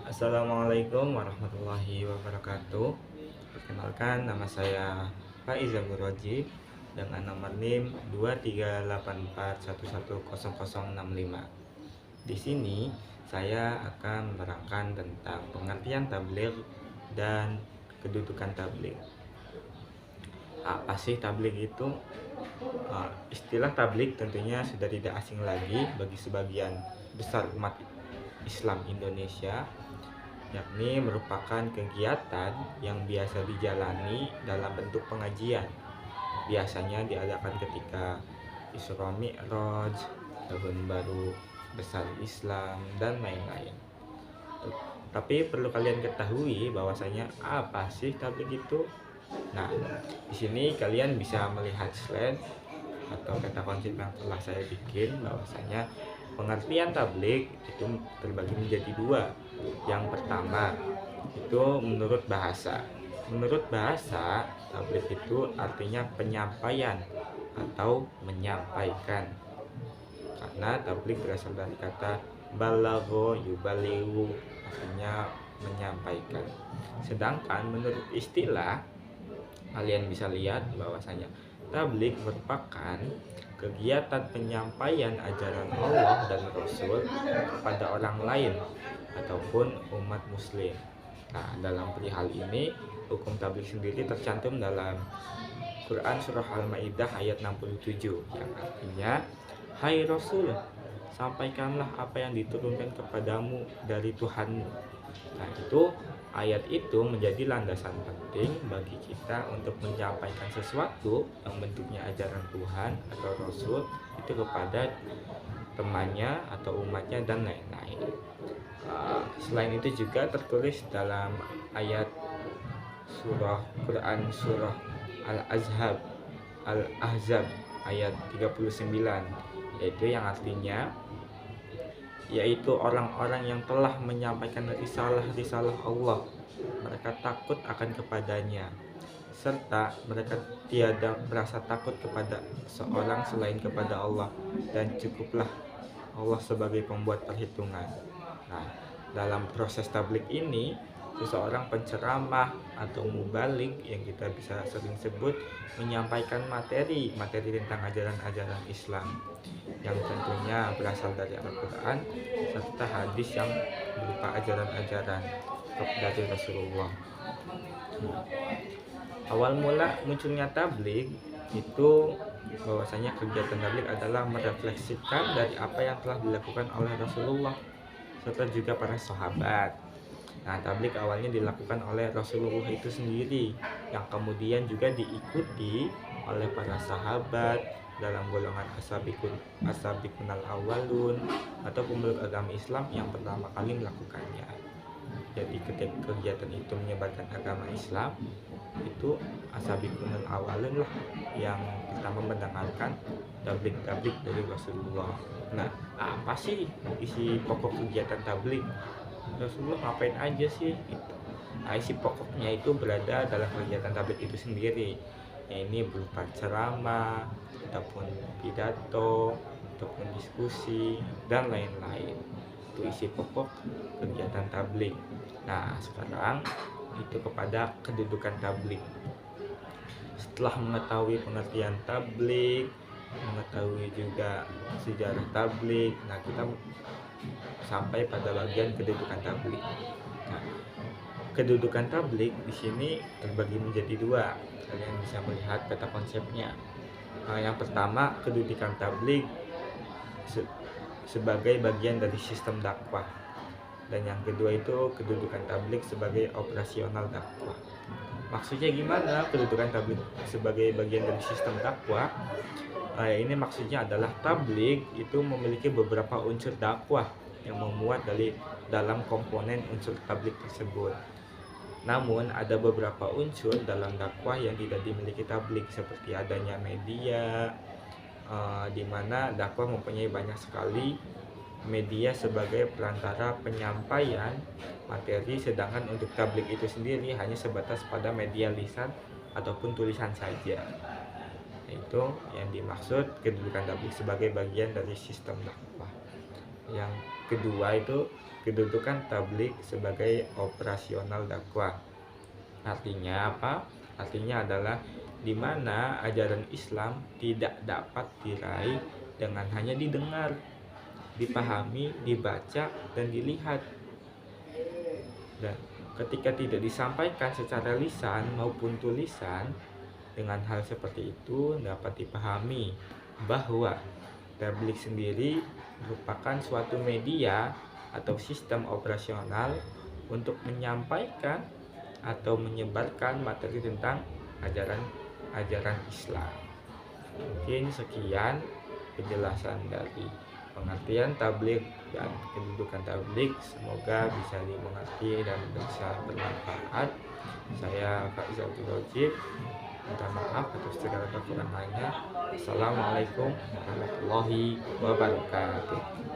Assalamualaikum warahmatullahi wabarakatuh. Perkenalkan, nama saya Faiza Muroji dengan nomor NIM 2384110065. Di sini saya akan menerangkan tentang pengertian tabligh dan kedudukan tabligh. Apa sih tabligh itu? Istilah tabligh tentunya sudah tidak asing lagi bagi sebagian besar umat Islam Indonesia, yakni merupakan kegiatan yang biasa dijalani dalam bentuk pengajian. Biasanya diadakan ketika Isra Mi'raj, Tahun Baru Besar Islam, dan lain-lain. Tapi perlu kalian ketahui bahwasanya apa sih tabligh itu? Nah, di sini kalian bisa melihat slide atau kata konsep yang telah saya bikin, bahwasanya pengertian tabligh itu terbagi menjadi dua. Yang pertama itu menurut bahasa. Menurut bahasa, tabligh itu artinya penyampaian atau menyampaikan. Karena tabligh berasal dari kata balagho yubalighu, artinya menyampaikan. Sedangkan menurut istilah, kalian bisa lihat bahwasanya tabligh merupakan kegiatan penyampaian ajaran Allah dan Rasul kepada orang lain ataupun umat muslim. Nah, dalam perihal ini, hukum tabligh sendiri tercantum dalam Quran Surah Al-Ma'idah ayat 67, yang artinya, "Hai Rasul, sampaikanlah apa yang diturunkan kepadamu dari Tuhanmu." Nah, ayat itu menjadi landasan penting bagi kita untuk menyampaikan sesuatu yang bentuknya ajaran Tuhan atau Rasul itu kepada temannya atau umatnya dan lain-lain. Selain itu juga tertulis dalam ayat Quran surah Al-Ahzab ayat 39, yaitu yang artinya yaitu orang-orang yang telah menyampaikan risalah-risalah Allah, mereka takut akan kepadanya, serta mereka tiada merasa takut kepada seorang selain kepada Allah, dan cukuplah Allah sebagai pembuat perhitungan. Nah, dalam proses tabligh ini, seseorang penceramah atau mubaligh yang kita bisa sering sebut menyampaikan materi tentang ajaran-ajaran Islam yang tentunya berasal dari Al-Quran serta hadis yang berupa ajaran-ajaran dari Rasulullah. Awal mula munculnya tabligh itu bahwasanya kegiatan tabligh adalah merefleksikan dari apa yang telah dilakukan oleh Rasulullah serta juga para sahabat. Nah, tabligh awalnya dilakukan oleh Rasulullah itu sendiri, yang kemudian juga diikuti oleh para sahabat dalam golongan as-sabiqun al-awwalun atau pemeluk agama Islam yang pertama kali melakukannya. Jadi ketika kegiatan itu menyebarkan agama Islam, itu as-sabiqun al-awwalun lah yang pertama mendengarkan tabligh dari Rasulullah. Nah, apa sih isi pokok kegiatan tabligh? Rasulullah ngapain aja sih gitu. Nah, isi pokoknya itu berada dalam kegiatan tabligh itu sendiri. Ini berupa ceramah ataupun pidato ataupun diskusi dan lain-lain. Itu isi pokok kegiatan tabligh. Nah, sekarang itu kepada kedudukan tabligh. Setelah mengetahui pengertian tabligh, mengetahui juga sejarah tabligh, nah kita sampai pada bagian kedudukan tabligh. Nah, kedudukan tabligh di sini terbagi menjadi dua. Kalian bisa melihat peta konsepnya. Yang pertama, kedudukan tabligh sebagai bagian dari sistem dakwah, dan yang kedua itu kedudukan tabligh sebagai operasional dakwah. Maksudnya gimana kedudukan tabligh sebagai bagian dari sistem dakwah? Ini maksudnya adalah tabligh itu memiliki beberapa unsur dakwah yang memuat dalam komponen unsur tabligh tersebut. Namun ada beberapa unsur dalam dakwah yang tidak dimiliki tabligh, seperti adanya media, di mana dakwah mempunyai banyak sekali media sebagai perantara penyampaian materi, sedangkan untuk tabligh itu sendiri hanya sebatas pada media lisan ataupun tulisan saja. Itu yang dimaksud kedudukan tabligh sebagai bagian dari sistem dakwah. Yang kedua itu kedudukan tabligh sebagai operasional dakwah. Artinya apa? Artinya adalah di mana ajaran Islam tidak dapat diraih dengan hanya didengar, dipahami, dibaca, dan dilihat. Dan ketika tidak disampaikan secara lisan maupun tulisan, dengan hal seperti itu dapat dipahami bahwa tabligh sendiri merupakan suatu media atau sistem operasional untuk menyampaikan atau menyebarkan materi tentang ajaran Islam. Mungkin sekian penjelasan dari pengertian tabligh dan kedudukan tabligh. Semoga bisa dimengerti dan bisa bermanfaat. Saya Faizal Rojib, minta maaf atas segala kekurangannya. Assalamualaikum warahmatullahi wabarakatuh.